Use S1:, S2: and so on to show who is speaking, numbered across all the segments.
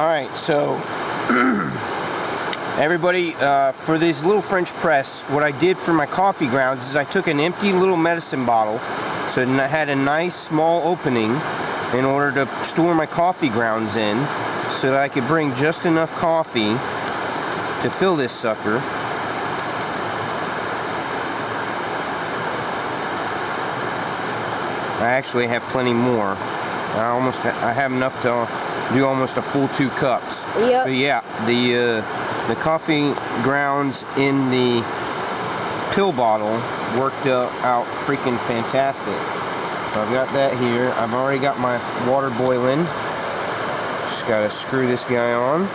S1: Alright, so everybody, for this little French press, what I did for my coffee grounds is I took an empty little medicine bottle, so it had a nice small opening in order to store my coffee grounds in, so that I could bring just enough coffee to fill this sucker. I actually have plenty more. I have enough to do almost a full 2 cups.
S2: Yep.
S1: But yeah, the coffee grounds in the pill bottle worked out freaking fantastic. So I've got that here. I've already got my water boiling. Just gotta screw this guy on.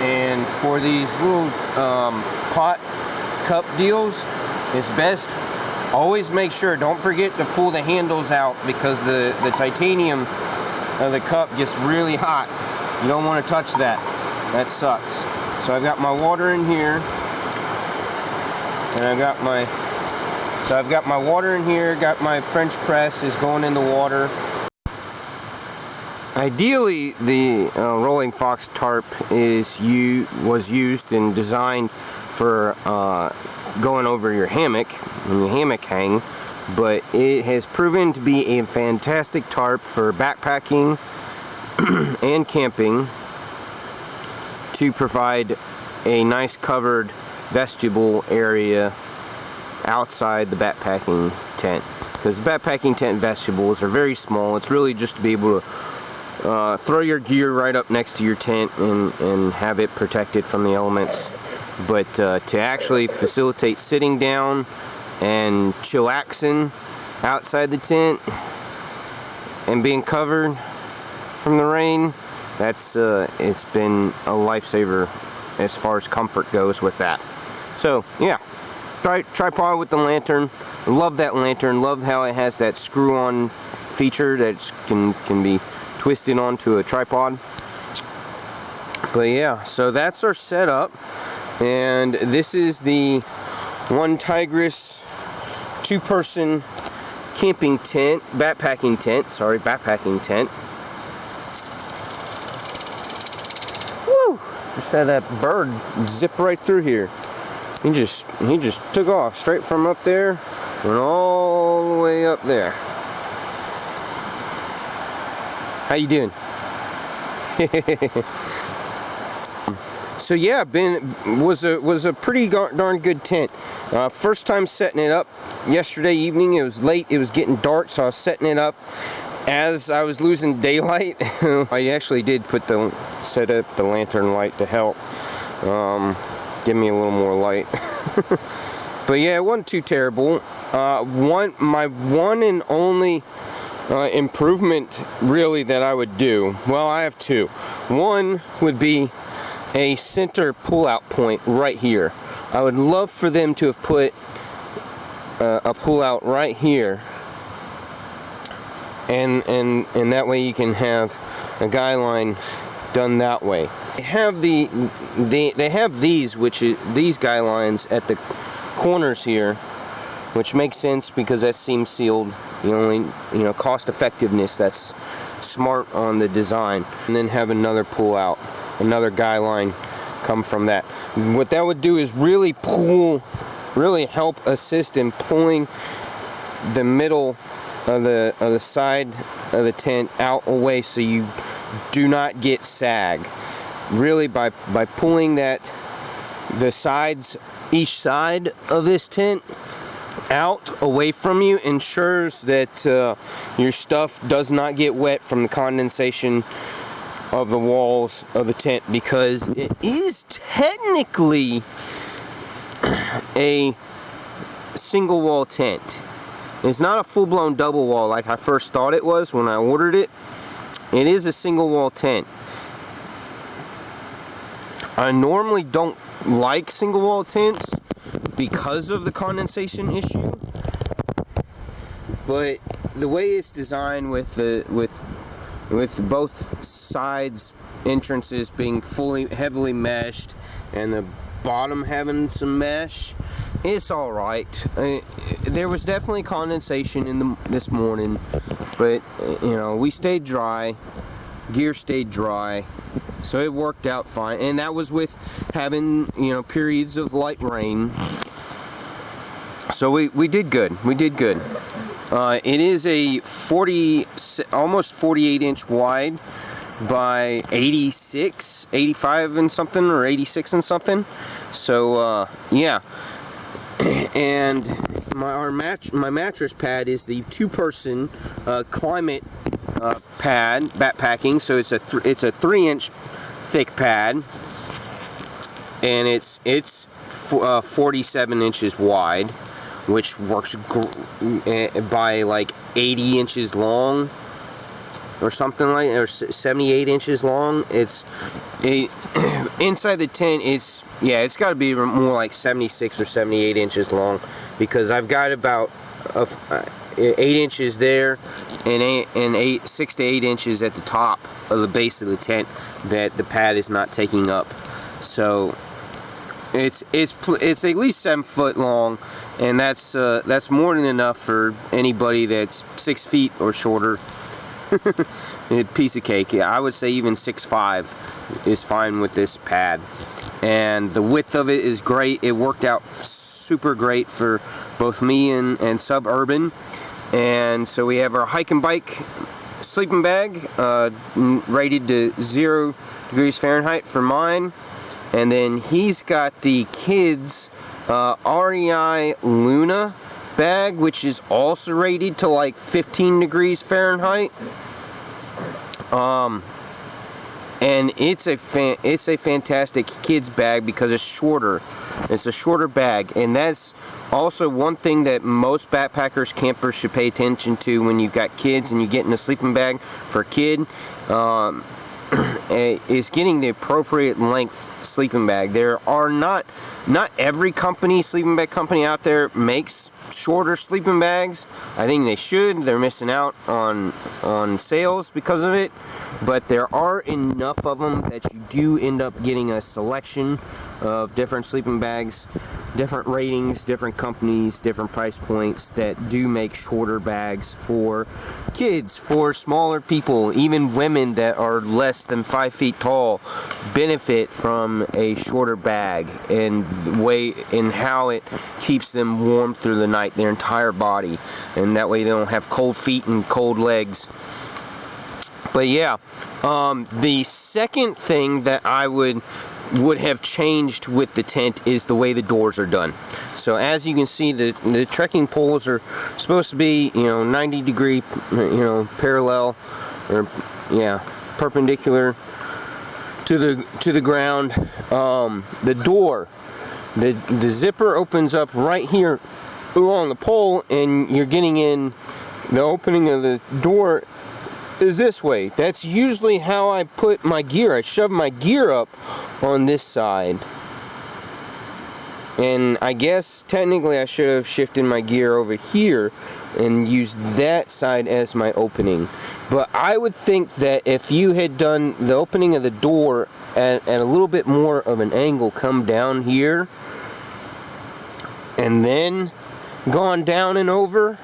S1: And for these little pot cup deals, it's best always make sure, don't forget to pull the handles out, because the titanium of the cup gets really hot. You don't want to touch that. That sucks. So I've got my water in here, and I've got my water in here, got my French press is going in the water. Ideally, the Rolling Fox tarp was used and designed for going over your hammock when your hammock hang, but it has proven to be a fantastic tarp for backpacking and camping to provide a nice covered vestibule area outside the backpacking tent, because the backpacking tent vestibules are very small. It's really just to be able to throw your gear right up next to your tent and have it protected from the elements. But to actually facilitate sitting down and chillaxing outside the tent and being covered from the rain, that's it's been a lifesaver as far as comfort goes with that. So yeah, tripod with the lantern. Love that lantern. Love how it has that screw-on feature that can be twisted onto a tripod. But yeah, so that's our setup, and this is the One Tigris 2-person camping tent, backpacking tent. Woo! Just had that bird zip right through here. He just took off straight from up there, went all the way up there. How you doing? So yeah, was a pretty darn good tent. First time setting it up yesterday evening. It was late. It was getting dark, so I was setting it up as I was losing daylight. I actually did set up the lantern light to help give me a little more light. But yeah, it wasn't too terrible. My one and only improvement really that I would do, well, I have 2. One would be a center pull-out point right here. I would love for them to have put a pull-out right here, and that way you can have a guy line done that way. They have these guy lines at the corners here, which makes sense because that's seam sealed. The only, cost effectiveness that's smart on the design. And then have another pull out, another guy line come from that. What that would do is really help assist in pulling the middle of the side of the tent out away, so you do not get sag. Really, by pulling the sides, each side of this tent out away from you, ensures that your stuff does not get wet from the condensation of the walls of the tent, because it is technically a single wall tent. It's not a full-blown double wall like I first thought it was when I ordered it. It is a single wall tent. I normally don't like single wall tents because of the condensation issue, but the way it's designed with both sides entrances being heavily meshed and the bottom having some mesh, it's all right. There was definitely condensation in this morning, but we stayed dry. Gear stayed dry, so it worked out fine. And that was with having periods of light rain. So we did good. We did good. It is a almost 48 inch wide by 86, 85 and something, or 86 and something. So yeah. And my mattress pad is the 2-person climate pad, backpacking. So it's a 3-inch thick pad, and it's 47 inches wide, which works by like 80 inches long or something like, or 78 inches long. It's inside the tent, it's got to be more like 76 or 78 inches long, because I've got about 8 inches there and 6 to 8 inches at the top of the base of the tent that the pad is not taking up. So it's at least 7 foot long, and that's more than enough for anybody that's 6 feet or shorter. A piece of cake. Yeah, I would say even 6'5" is fine with this pad, and the width of it is great. It worked out super great for both me and Suburban. And so we have our hike and bike sleeping bag, rated to 0 degrees Fahrenheit for mine, and then he's got the kids REI Luna bag, which is also rated to like 15 degrees Fahrenheit. And it's a fantastic kids bag because it's shorter. It's a shorter bag, and that's also one thing that most backpackers, campers should pay attention to when you've got kids and you get in a sleeping bag for a kid. Is getting the appropriate length sleeping bag. There are not every sleeping bag company out there makes shorter sleeping bags. I think they should. They're missing out on sales because of it, but there are enough of them that you do end up getting a selection of different sleeping bags, different ratings, different companies, different price points that do make shorter bags for kids, for smaller people. Even women that are less than 5 feet tall benefit from a shorter bag, and the way and how it keeps them warm through the night, their entire body, and that way they don't have cold feet and cold legs. But yeah, the second thing that I would have changed with the tent is the way the doors are done. So as you can see, the trekking poles are supposed to be 90 degree parallel, or perpendicular to the ground. The door, the zipper opens up right here along the pole, and you're getting in. The opening of the door is this way. That's usually how I put my gear. I shove my gear up on this side, and I guess technically I should have shifted my gear over here and used that side as my opening. But I would think that if you had done the opening of the door at a little bit more of an angle, come down here and then gone down and over,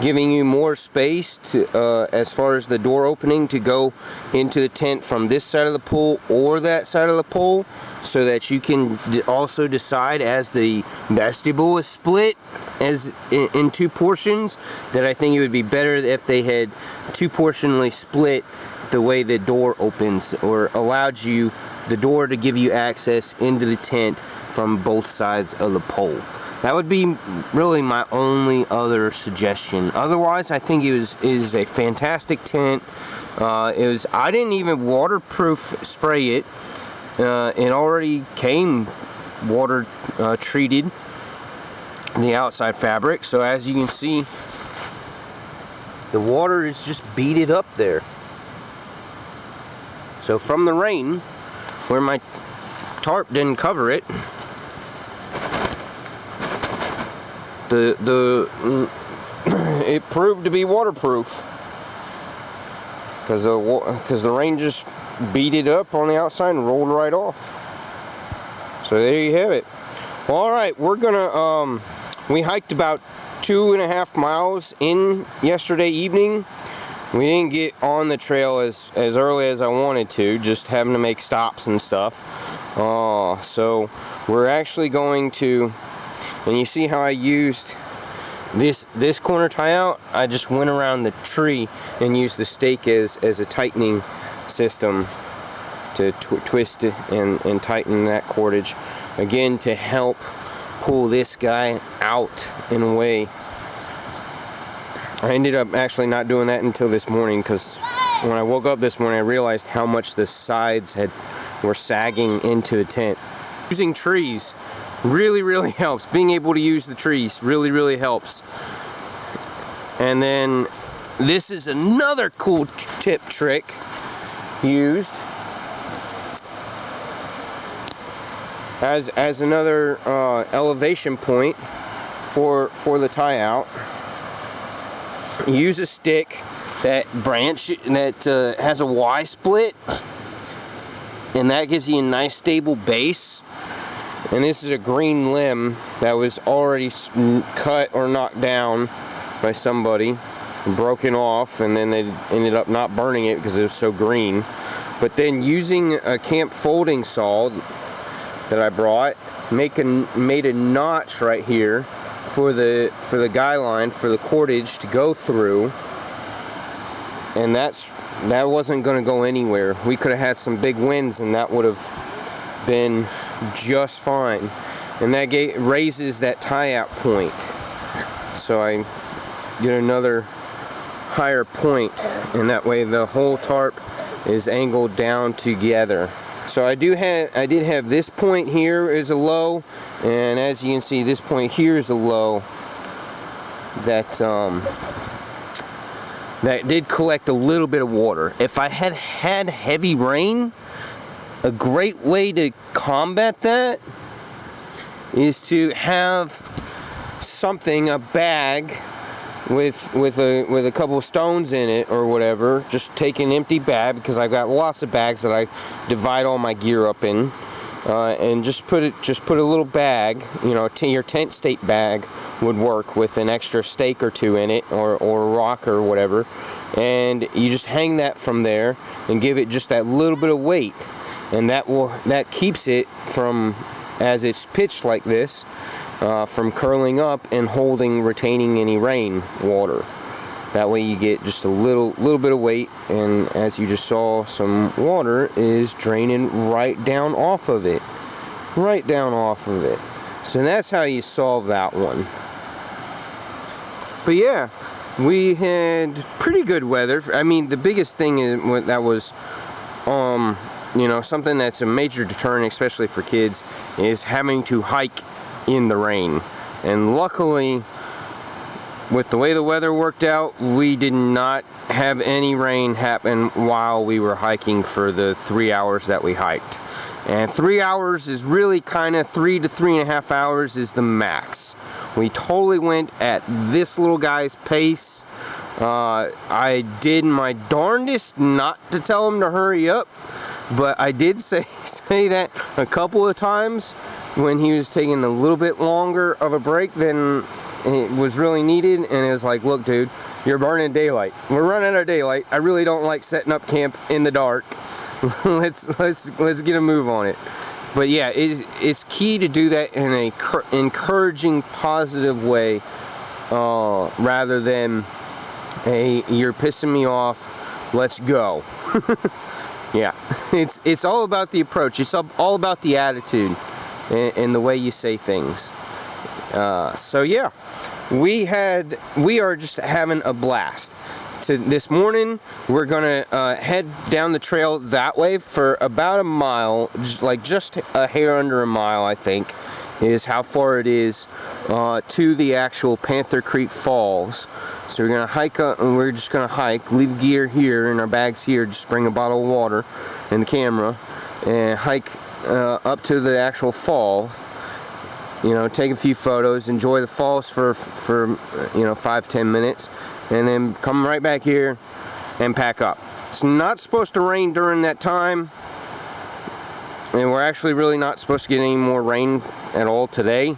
S1: giving you more space to, as far as the door opening to go into the tent from this side of the pole or that side of the pole, so that you can also decide, as the vestibule is split as in 2 portions, that I think it would be better if they had 2-portionally split the way the door opens, or allowed you the door to give you access into the tent from both sides of the pole. That would be really my only other suggestion. Otherwise, I think it is a fantastic tent. I didn't even waterproof spray it. It already came water treated, the outside fabric. So as you can see, the water is just beaded up there. So from the rain, where my tarp didn't cover it, it proved to be waterproof, because the rain just beat it up on the outside and rolled right off. So there you have it. All right, we're gonna we hiked about 2.5 miles in yesterday evening. We didn't get on the trail as early as I wanted to, just having to make stops and stuff. So we're actually going to, and you see how I used this corner tie out? I just went around the tree and used the stake as a tightening system to twist it and tighten that cordage. Again, to help pull this guy out and away. I ended up actually not doing that until this morning, because when I woke up this morning I realized how much the sides were sagging into the tent. Using trees really helps. Being able to use the trees really helps. And then this is another cool tip trick used as another elevation point for the tie out. Use a stick that has a Y split, and that gives you a nice stable base. And this is a green limb that was already cut or knocked down by somebody, broken off, and then they ended up not burning it because it was so green. But then using a camp folding saw that I brought, made a notch right here for the guy line, for the cordage to go through, and that wasn't going to go anywhere. We could have had some big winds and that would have been just fine. And that raises that tie out point, so I get another higher point, and that way the whole tarp is angled down together. So I did have this point here is a low, and as you can see, this point here is a low that did collect a little bit of water. If I had heavy rain, a great way to combat that is to have something, a bag with a couple of stones in it or whatever. Just take an empty bag, because I've got lots of bags that I divide all my gear up in, and just put a little bag, you know, your tent stake bag would work, with an extra stake or two in it, or a rock or whatever, and you just hang that from there and give it just that little bit of weight, and that keeps it from, as it's pitched like this, from curling up and retaining any rain water. That way you get just a little bit of weight, and as you just saw, some water is draining right down off of it. So that's how you solve that one. But yeah, we had pretty good weather. I mean, the biggest thing that was you know, something that's a major deterrent, especially for kids, is having to hike in the rain. And luckily, with the way the weather worked out, we did not have any rain happen while we were hiking for the 3 hours that we hiked. And 3 hours is really kind of 3 to 3.5 hours is the max. We totally went at this little guy's pace. I did my darndest not to tell him to hurry up, but I did say that a couple of times when he was taking a little bit longer of a break than it was really needed, and it was like, look dude, you're burning daylight. We're running out of daylight. I really don't like setting up camp in the dark. let's get a move on it. But yeah, it's key to do that in a encouraging, positive way, rather than, hey, you're pissing me off, let's go. Yeah, it's all about the approach. It's all about the attitude and the way you say things. So yeah, we are just having a blast. This morning we're gonna head down the trail that way for about a mile, just a hair under a mile, I think, is how far it is to the actual Panther Creek Falls. So we're gonna hike up, and we're just gonna hike, leave gear here in our bags here, just bring a bottle of water and the camera, and hike up to the actual fall. You know, take a few photos, enjoy the falls for you know, 5-10 minutes, and then come right back here and pack up. It's not supposed to rain during that time, and we're actually really not supposed to get any more rain at all today.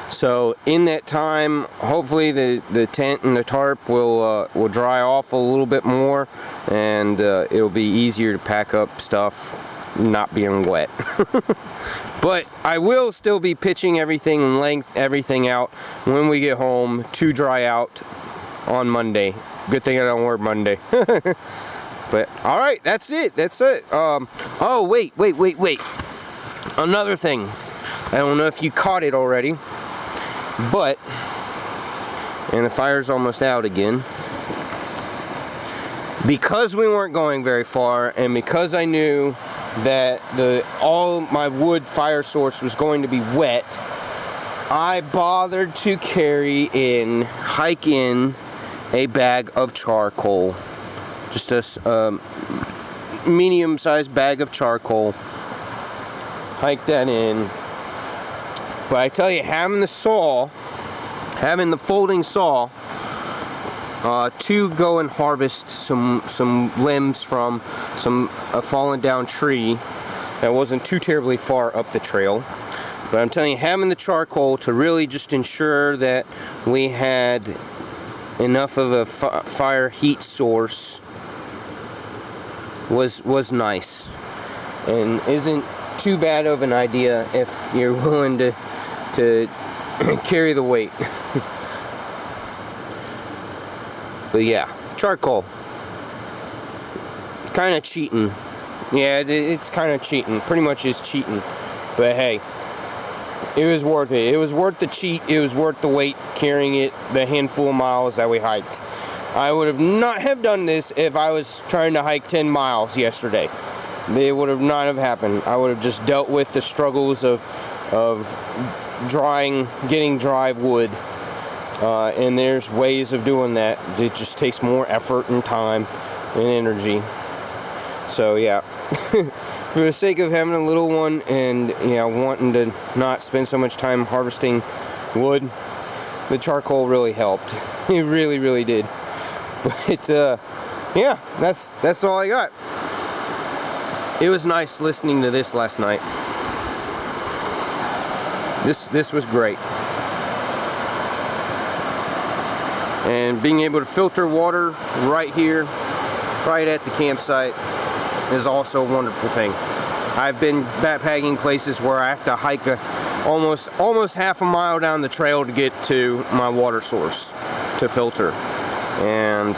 S1: So in that time, hopefully the tent and the tarp will dry off a little bit more, and it'll be easier to pack up stuff not being wet. But I will still be pitching everything and length everything out when we get home to dry out on Monday. Good thing I don't work Monday. But all right, that's it. Oh, wait. Another thing. I don't know if you caught it already, but, and the fire's almost out again. Because we weren't going very far, and because I knew that all my wood fire source was going to be wet, I bothered to hike in a bag of charcoal. Just a medium-sized bag of charcoal. Hike that in. But I tell you, having the folding saw, to go and harvest some limbs from a fallen down tree that wasn't too terribly far up the trail. But I'm telling you, having the charcoal to really just ensure that we had enough of a fire heat source was nice, and isn't too bad of an idea if you're willing to carry the weight. But yeah, charcoal, kind of cheating. Yeah, it's kind of cheating. Pretty much is cheating. But hey, it was worth it. It was worth the cheat. It was worth the weight carrying it, the handful of miles that we hiked. I would have not have done this if I was trying to hike 10 miles yesterday. It would have not have happened. I would have just dealt with the struggles of getting dry wood. And there's ways of doing that. It just takes more effort and time and energy. So yeah, for the sake of having a little one and wanting to not spend so much time harvesting wood, the charcoal really helped. It really, really did. But yeah, that's all I got. It was nice listening to this last night. This was great. And being able to filter water right here, right at the campsite, is also a wonderful thing. I've been backpacking places where I have to hike almost half a mile down the trail to get to my water source to filter. And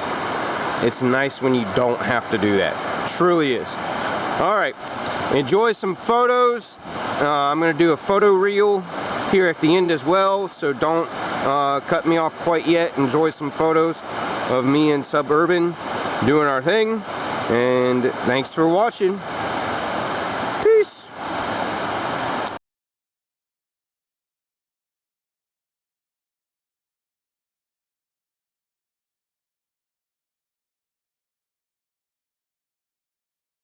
S1: it's nice when you don't have to do that. It truly is. Alright, enjoy some photos. I'm going to do a photo reel here at the end as well, so don't cut me off quite yet. Enjoy some photos of me and Suburban doing our thing, and thanks for watching.